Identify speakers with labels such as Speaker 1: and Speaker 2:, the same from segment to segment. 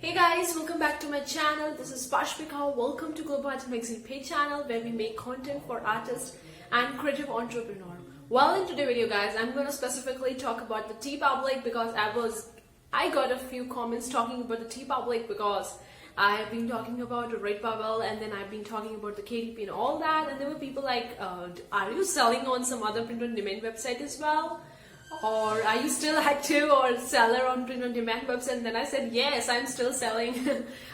Speaker 1: Hey guys, welcome back to my channel. This is Pashpika. Welcome to GLOBO magazine page channel where we make content for artists and creative entrepreneur. Well, in today's video guys, I'm going to specifically talk about the Teepublic because I got a few comments talking about the Teepublic because I've been talking about Redbubble and then I've been talking about the KDP and all that, and there were people like, are you selling on some other print-on-demand website as well? Or are you still active or seller on print-on-demand website? And then I said, yes, I'm still selling.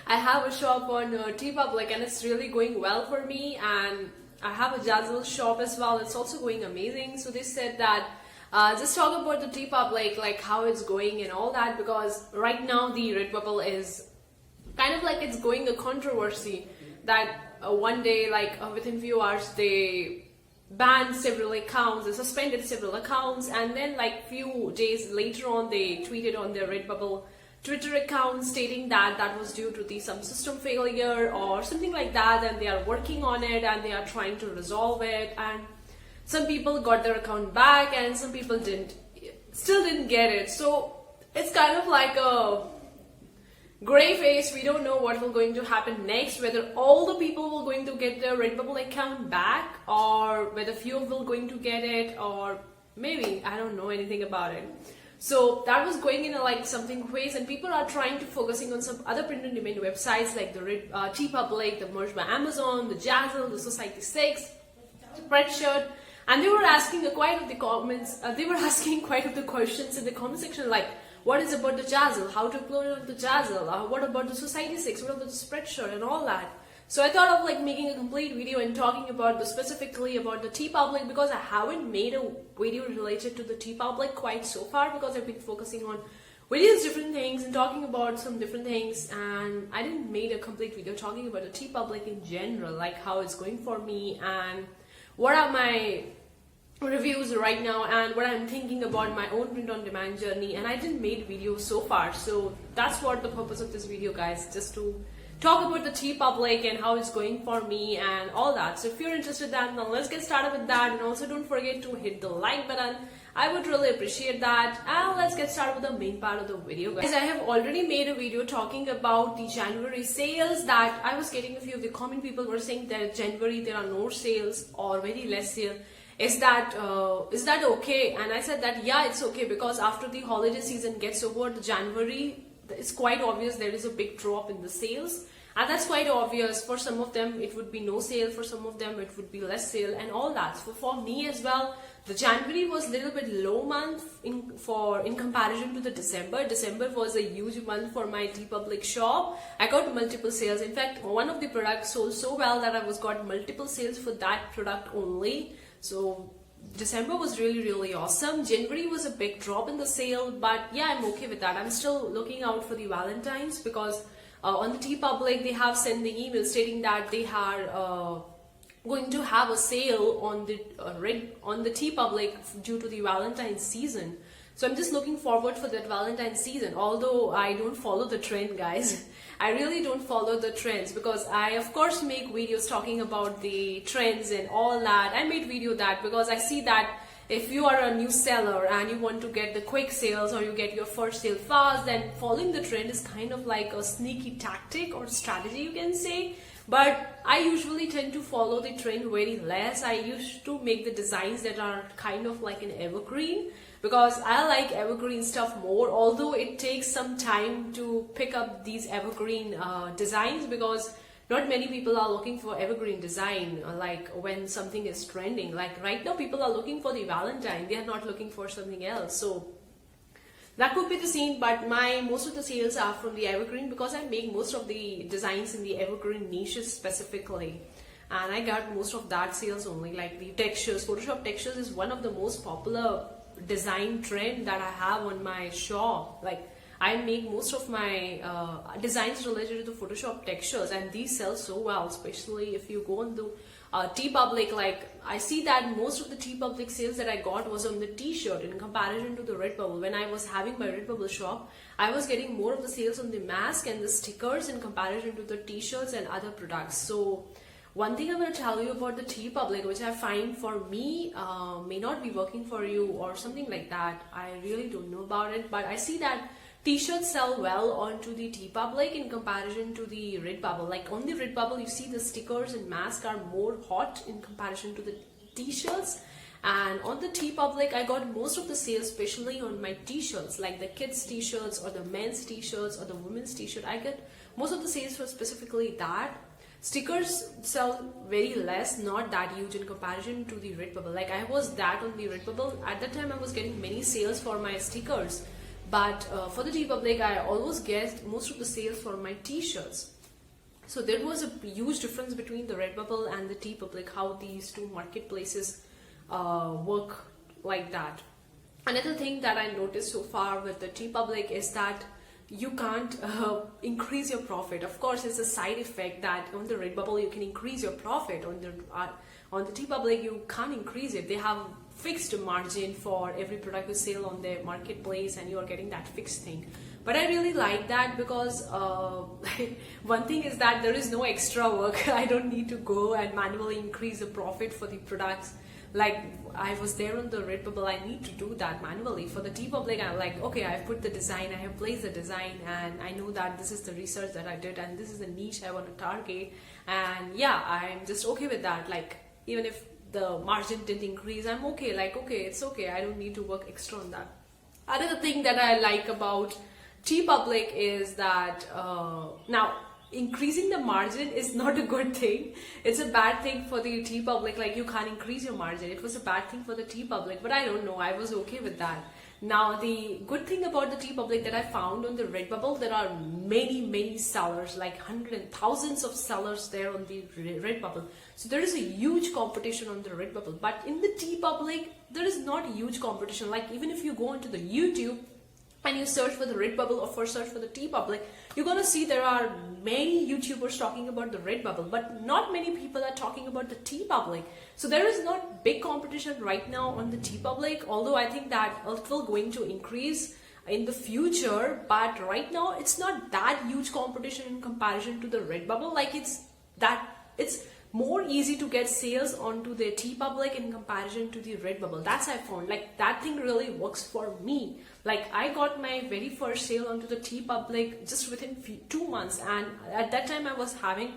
Speaker 1: I have a shop on Teepublic and it's really going well for me, and I have a Jazzle shop as well. It's also going amazing. So they said that just talk about the Teepublic, like how it's going and all that, because right now the Redbubble is kind of like it's going a controversy that one day, like within few hours, they banned several accounts, they suspended several accounts, and then like few days later on they tweeted on their Redbubble Twitter account stating that that was due to some system failure or something like that, and they are working on it and they are trying to resolve it, and some people got their account back and some people still didn't get it. So it's kind of like a gray face. We don't know what will going to happen next, whether all the people will going to get their Redbubble account back or whether few will going to get it, or maybe I don't know anything about it. So that was going in a like something ways, and people are trying to focusing on some other print-on-demand websites like the Teepublic, the Merged by Amazon, the Jazzle, the Society6, Spreadshirt, and they were asking quite of the comments. They were asking quite of the questions in the comment section, like, what is about the Jazzle? How to upload it on the Jazzle? What about the Society6? What about the Spreadshirt and all that? So I thought of like making a complete video and talking about specifically about the Teepublic, because I haven't made a video related to the Teepublic quite so far, because I've been focusing on various different things and talking about some different things, and I didn't make a complete video talking about the Teepublic in general, like how it's going for me and what are my reviews right now and what I'm thinking about my own print-on-demand journey. And I didn't make videos so far, so that's what the purpose of this video guys, just to talk about the Teepublic and how it's going for me and all that. So if you're interested in that, now let's get started with that, and also don't forget to hit the like button. I would really appreciate that. And let's get started with the main part of the video guys. I have already made a video talking about the January sales, that I was getting a few of the comment people were saying that January there are no sales or very less sale. Is that okay? And I said that yeah, it's okay, because after the holiday season gets over, the January, it's quite obvious there is a big drop in the sales, and that's quite obvious. For some of them it would be no sale, for some of them it would be less sale and all that. So for me as well, the January was a little bit low month in comparison to the December. December was a huge month for my Teepublic shop. I got multiple sales. In fact, one of the products sold so well that I got multiple sales for that product only. So December was really awesome. January was a big drop in the sale, but yeah, I'm okay with that. I'm still looking out for the Valentine's, because on the Teepublic they have sent the email stating that they are going to have a sale on the Teepublic due to the Valentine's season. So I'm just looking forward for that Valentine's season, although I don't follow the trend guys. I really don't follow the trends, because I of course make videos talking about the trends and all that. I made video that because I see that if you are a new seller and you want to get the quick sales or you get your first sale fast, then following the trend is kind of like a sneaky tactic or strategy, you can say. But I usually tend to follow the trend very less. I used to make the designs that are kind of like an evergreen, because I like evergreen stuff more, although it takes some time to pick up these evergreen designs, because not many people are looking for evergreen design like when something is trending. Like right now people are looking for the Valentine, they are not looking for something else. So that could be the scene, but most of the sales are from the evergreen, because I make most of the designs in the evergreen niches specifically, and I got most of that sales only. Like the textures, Photoshop textures is one of the most popular design trend that I have on my shop. Like I make most of my designs related to the Photoshop textures, and these sell so well, especially if you go on the Teepublic. Like I see that most of the Teepublic sales that I got was on the t-shirt in comparison to the Redbubble. When I was having my Redbubble shop, I was getting more of the sales on the mask and the stickers in comparison to the t-shirts and other products. So one thing I'm going to tell you about the Teepublic, which I find for me may not be working for you or something like that. I really don't know about it, but I see that t-shirts sell well onto the Teepublic in comparison to the Redbubble. Like on the Redbubble, you see the stickers and masks are more hot in comparison to the t-shirts. And on the Teepublic, I got most of the sales, especially on my t-shirts, like the kids t-shirts or the men's t-shirts or the women's t-shirt. I get most of the sales for specifically that. Stickers sell very less, not that huge in comparison to the Redbubble. Like I was that on the Redbubble. At that time, I was getting many sales for my stickers. But for the Teepublic, I always get most of the sales for my t-shirts. So there was a huge difference between the Redbubble and the Teepublic, how these two marketplaces work like that. Another thing that I noticed so far with the Teepublic is that you can't increase your profit. Of course, it's a side effect that on the Redbubble you can increase your profit. On the Teepublic you can't increase it. They have fixed margin for every product you sell on their marketplace, and you are getting that fixed thing. But I really like that because one thing is that there is no extra work. I don't need to go and manually increase the profit for the products. Like I was there on the Redbubble, I need to do that manually. For the Teepublic, I'm like, okay, I've put the design, I have placed the design, and I know that this is the research that I did, and this is the niche I want to target. And yeah, I'm just okay with that. Like even if the margin didn't increase, I'm okay. Like, okay, it's okay. I don't need to work extra on that. Another thing that I like about Teepublic is that now, increasing the margin is not a good thing. It's a bad thing for the Teepublic. Like you can't increase your margin. It was a bad thing for the Teepublic, but I don't know. I was okay with that. Now the good thing about the Teepublic that I found on the Redbubble, there are many sellers, like hundreds and thousands of sellers there on the Redbubble. So there is a huge competition on the Redbubble. But in the Teepublic, there is not a huge competition. Like even if you go into the YouTube and you search for the Redbubble or search for the Teepublic, you're gonna see there are many YouTubers talking about the Redbubble, but not many people are talking about the Teepublic. So there is not big competition right now on the Teepublic, although I think that it will going to increase in the future. But right now, it's not that huge competition in comparison to the Redbubble. Like it's more easy to get sales onto the Teepublic in comparison to the Redbubble. That's I found. Like that thing really works for me. Like I got my very first sale onto the Teepublic just within 2 months, and at that time I was having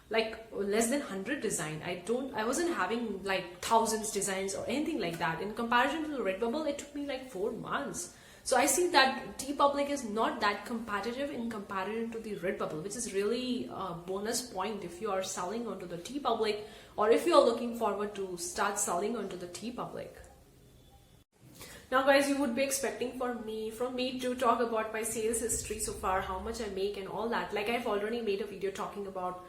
Speaker 1: like less than 100 design. I wasn't having like thousands designs or anything like that. In comparison to the Redbubble, it took me like 4 months. So I see that Teepublic is not that competitive in comparison to the Redbubble, which is really a bonus point if you are selling onto the Teepublic, or if you are looking forward to start selling onto the Teepublic. Now guys, you would be expecting from me to talk about my sales history so far, how much I make and all that. Like I've already made a video talking about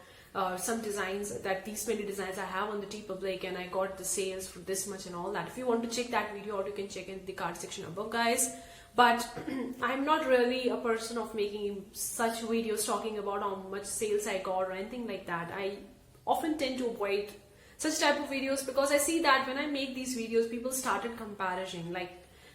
Speaker 1: some designs, that these many designs I have on the Teepublic, and I got the sales for this much and all that. If you want to check that video out, you can check in the card section above, guys. But I'm not really a person of making such videos talking about how much sales I got or anything like that. I often tend to avoid such type of videos because I see that when I make these videos, people started comparison. Like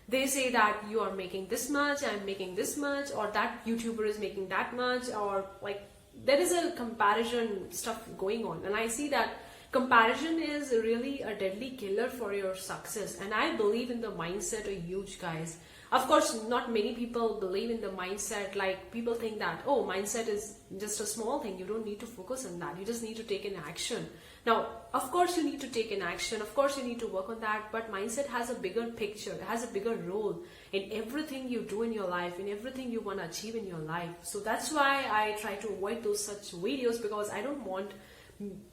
Speaker 1: they say that you are making this much, I'm making this much, or that YouTuber is making that much, or like there is a comparison stuff going on. And I see that comparison is really a deadly killer for your success. And I believe in the mindset of huge, guys. Of course, not many people believe in the mindset. Like people think that, oh, mindset is just a small thing. You don't need to focus on that. You just need to take an action. Now, of course, you need to take an action. Of course, you need to work on that. But mindset has a bigger picture. It has a bigger role in everything you do in your life, in everything you want to achieve in your life. So that's why I try to avoid those such videos, because I don't want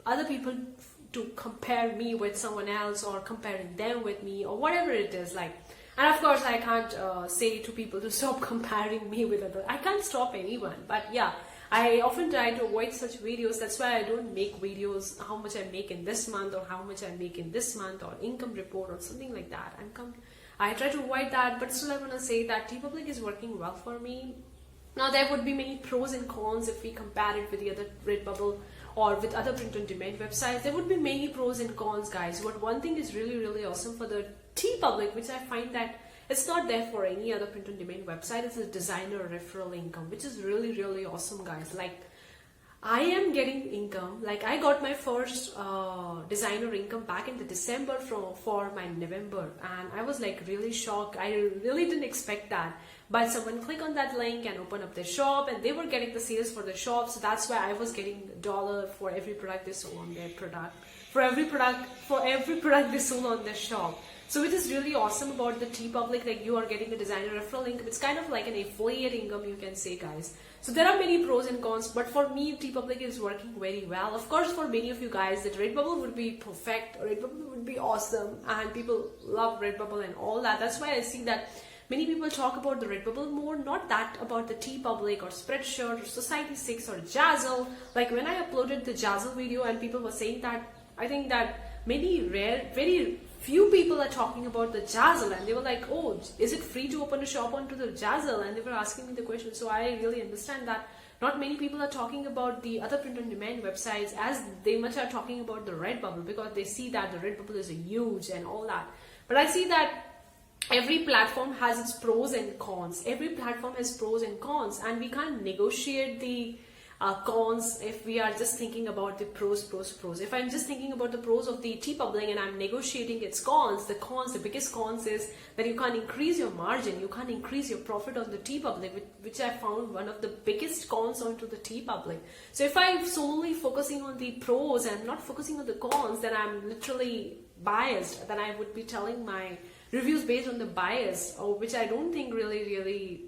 Speaker 1: other people to compare me with someone else or comparing them with me or whatever it is like. And of course, I can't say to people to stop comparing me with others. I can't stop anyone. But yeah, I often try to avoid such videos. That's why I don't make videos how much I make in this month or how much I make in this month or income report or something like that. I try to avoid that, but still I want to say that Teepublic is working well for me. Now there would be many pros and cons if we compare it with the other Redbubble or with other print-on-demand websites. There would be many pros and cons, guys. But one thing is really awesome for the Teepublic, which I find that it's not there for any other print-on-demand website. It's a designer referral income, which is really awesome, guys. Like I am getting income. Like I got my first designer income back in the December for my November, and I was like really shocked. I really didn't expect that. But someone click on that link and open up their shop, and they were getting the sales for the shop. So that's why I was getting $1 for every product they sold on their product. For every product they sold on their shop. So it is really awesome about the Teepublic, like you are getting a designer referral income. It's kind of like an affiliate income, you can say, guys. So there are many pros and cons, but for me, Teepublic is working very well. Of course, for many of you guys, that Redbubble would be perfect, Redbubble would be awesome, and people love Redbubble and all that. That's why I see that many people talk about the Redbubble more, not that about the Teepublic or Spreadshirt or Society6 or Jazzle. Like when I uploaded the Jazzle video and people were saying that, I think that very few people are talking about the Jazzle, and they were like, oh, is it free to open a shop onto the Jazzle? And they were asking me the question. So I really understand that not many people are talking about the other print-on-demand websites as they much are talking about the Redbubble, because they see that the Redbubble is a huge and all that. But I see that every platform has its pros and cons. Every platform has pros and cons, and we can't negotiate the cons if we are just thinking about the pros. If I'm just thinking about the pros of the Teepublic and I'm negotiating its cons, the biggest cons is that you can't increase your margin, you can't increase your profit on the Teepublic, which I found one of the biggest cons onto the Teepublic. So if I'm solely focusing on the pros and not focusing on the cons, then I'm literally biased. Then I would be telling my reviews based on the bias, which I don't think really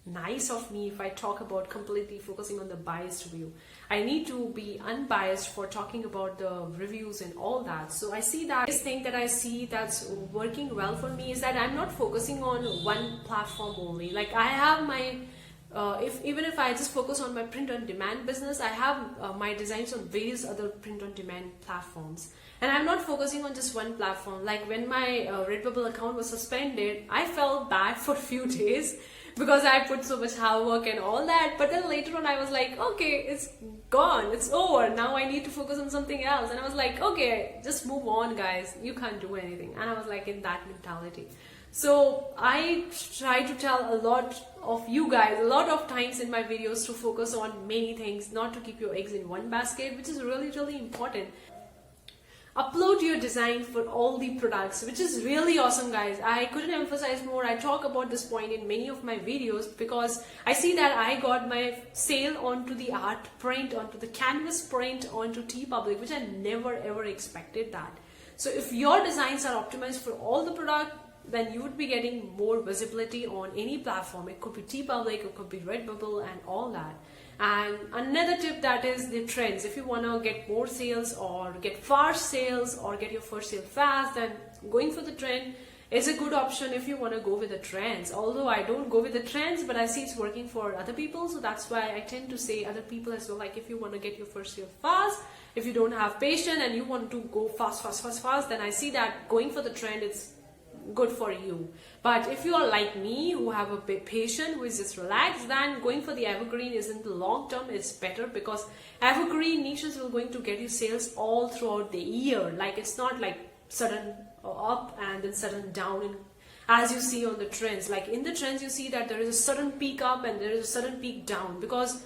Speaker 1: nice of me if I talk about completely focusing on the biased review. I need to be unbiased for talking about the reviews and all that. So I see that this thing that I see that's working well for me is that I'm not focusing on one platform only. Like I have my even if I just focus on my print-on-demand business, I have my designs on various other print-on-demand platforms. And I'm not focusing on just one platform. Like when my Redbubble account was suspended, I felt bad for a few days because I put so much hard work and all that. But then later on I was like, okay, it's gone, it's over. Now I need to focus on something else. And I was like, okay, just move on, guys. You can't do anything. And I was like in that mentality. So I try to tell a lot of you guys a lot of times in my videos to focus on many things, not to keep your eggs in one basket, which is really important. Upload your design for all the products, which is really awesome, guys. I couldn't emphasize more. I talk about this point in many of my videos because I see that I got my sale onto the art print, onto the canvas print, onto Teepublic, which I never ever expected that. So if your designs are optimized for all the product, then you would be getting more visibility on any platform. It could be Teepublic, it could be Redbubble and all that. And another tip, that is the trends. If you want to get more sales or get fast sales or get your first sale fast, then going for the trend is a good option if you want to go with the trends. Although I don't go with the trends, but I see it's working for other people. So that's why I tend to say other people as well. Like if you want to get your first sale fast, if you don't have patience and you want to go fast, then I see that going for the trend, it's good for you. But if you are like me, who have a bit patient, who is just relaxed, then going for the evergreen is in the long term is better, because evergreen niches will going to get you sales all throughout the year. Like it's not like sudden up and then sudden down, and as you see on the trends. Like in the trends you see that there is a sudden peak up and there is a sudden peak down, because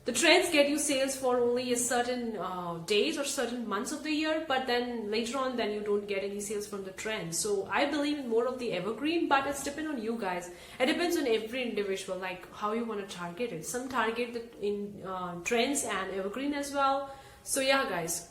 Speaker 1: the trends get you sales for only a certain days or certain months of the year, but then later on then you don't get any sales from the trends. So I believe in more of the evergreen, but it's depends on you guys. It depends on every individual, like how you want to target it. Some target the in trends and evergreen as well. So yeah, guys.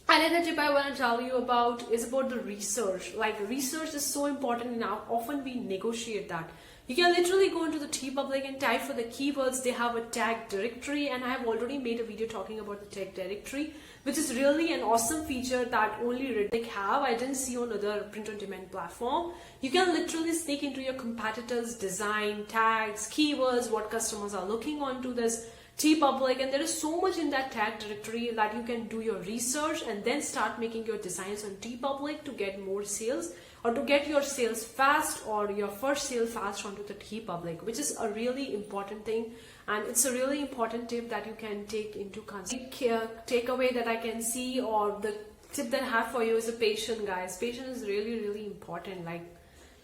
Speaker 1: Another tip I want to tell you about is about the research. Like research is so important, and often we negotiate that. You can literally go into the Teepublic and type for the keywords. They have a tag directory, and I have already made a video talking about the tag directory, which is really an awesome feature that only Redbubble have. I didn't see on other print-on-demand platform. You can literally sneak into your competitors' design, tags, keywords, what customers are looking onto this Teepublic, and there is so much in that tag directory that you can do your research and then start making your designs on Teepublic to get more sales, or to get your sales fast or your first sale fast onto the Teepublic, which is a really important thing. And it's a really important tip that you can take into consideration. Takeaway that I can see, or the tip that I have for you, is the patience, guys. Patience is really important. Like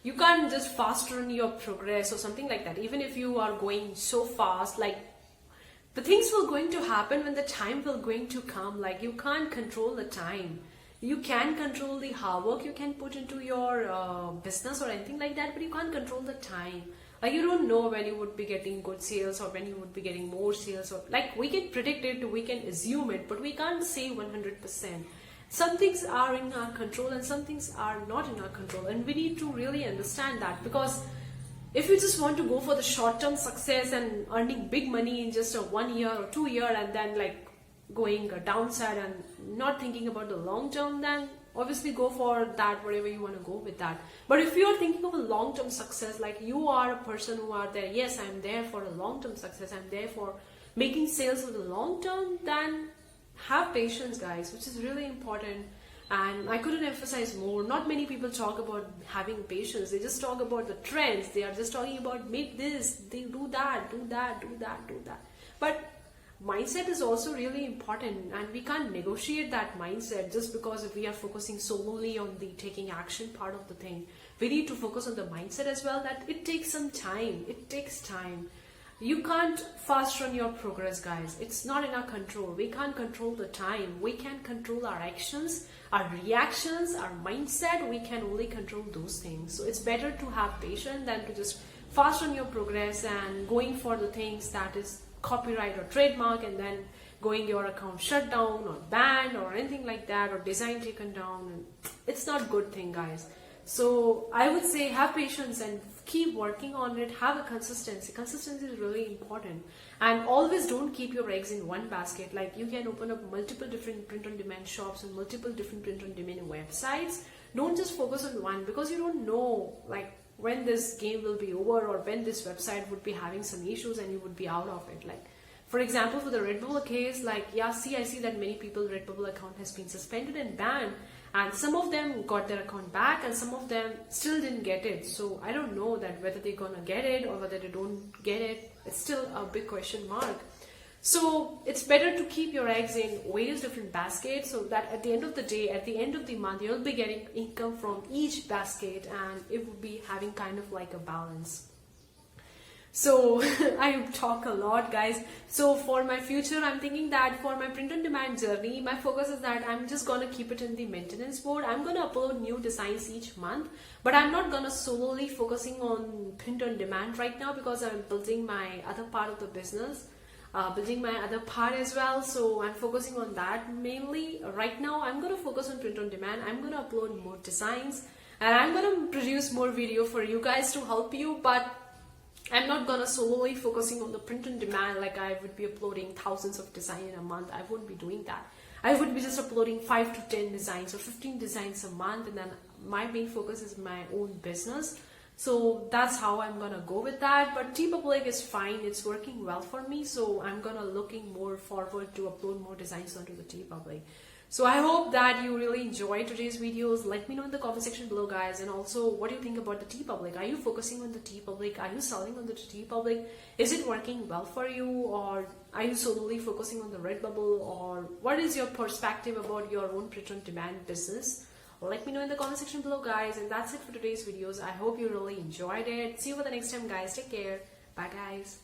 Speaker 1: you can't just fast run your progress or something like that. Even if you are going so fast, like the things will going to happen when the time will going to come. Like, you can't control the time. You can control the hard work you can put into your business or anything like that, but you can't control the time. Like, you don't know when you would be getting good sales or when you would be getting more sales, or like, we can predict it, we can assume it, but we can't say 100%. Some things are in our control and some things are not in our control, and we need to really understand that. Because if you just want to go for the short-term success and earning big money in just a 1 year or 2 year, and then like going a downside and not thinking about the long term, then obviously go for that, whatever you want to go with that. But if you're thinking of a long-term success, like you are a person who are there, yes, I'm there for a long-term success, I'm there for making sales for the long term, then have patience, guys, which is really important. And I couldn't emphasize more. Not many people talk about having patience. They just talk about the trends. They are just talking about make this, they do that, do that, do that, do that. But mindset is also really important, and we can't negotiate that mindset just because if we are focusing solely on the taking action part of the thing. We need to focus on the mindset as well, that it takes some time. It takes time. You can't fast run your progress, guys. It's not in our control. We can't control the time. We can control our actions, our reactions, our mindset. We can only control those things. So it's better to have patience than to just fast run your progress and going for the things that is copyright or trademark, and then going your account shut down or banned or anything like that, or design taken down. And it's not good thing, guys. So I would say have patience and keep working on it. Have a consistency. Consistency is really important, and always don't keep your eggs in one basket. Like, you can open up multiple different print-on-demand shops and multiple different print-on-demand websites. Don't just focus on one, because you don't know like when this game will be over, or when this website would be having some issues and you would be out of it. Like, for example, for the Redbubble case, like, yeah, I see that many people Redbubble account has been suspended and banned, and some of them got their account back and some of them still didn't get it. So I don't know that whether they're gonna get it or whether they don't get it. It's still a big question mark. So it's better to keep your eggs in various different baskets, so that at the end of the day, at the end of the month, you'll be getting income from each basket, and it would be having kind of like a balance. So I talk a lot, guys. So for my future, I'm thinking that for my print-on-demand journey, my focus is that I'm just gonna keep it in the maintenance mode. I'm gonna upload new designs each month, but I'm not gonna solely focusing on print-on-demand right now, because I'm building my other part of the business. Building my other part as well, so I'm focusing on that mainly. Right now I'm going to focus on print on demand. I'm going to upload more designs, and I'm going to produce more video for you guys to help you, but I'm not going to solely focusing on the print on demand. Like, I would be uploading thousands of designs in a month. I wouldn't be doing that. I would be just uploading 5 to 10 designs or 15 designs a month, and then my main focus is my own business. So that's how I'm gonna go with that. But Teepublic is fine, it's working well for me, so I'm gonna looking more forward to upload more designs onto the Teepublic. So I hope that you really enjoyed today's videos. Let me know in the comment section below, guys, and also what do you think about the Teepublic? Are you focusing on the Teepublic? Are you selling on the Teepublic? Is it working well for you, or are you solely focusing on the Redbubble, or what is your perspective about your own print-on-demand business? Let me know in the comment section below, guys. And that's it for today's videos. I hope you really enjoyed it. See you for the next time, guys. Take care. Bye, guys.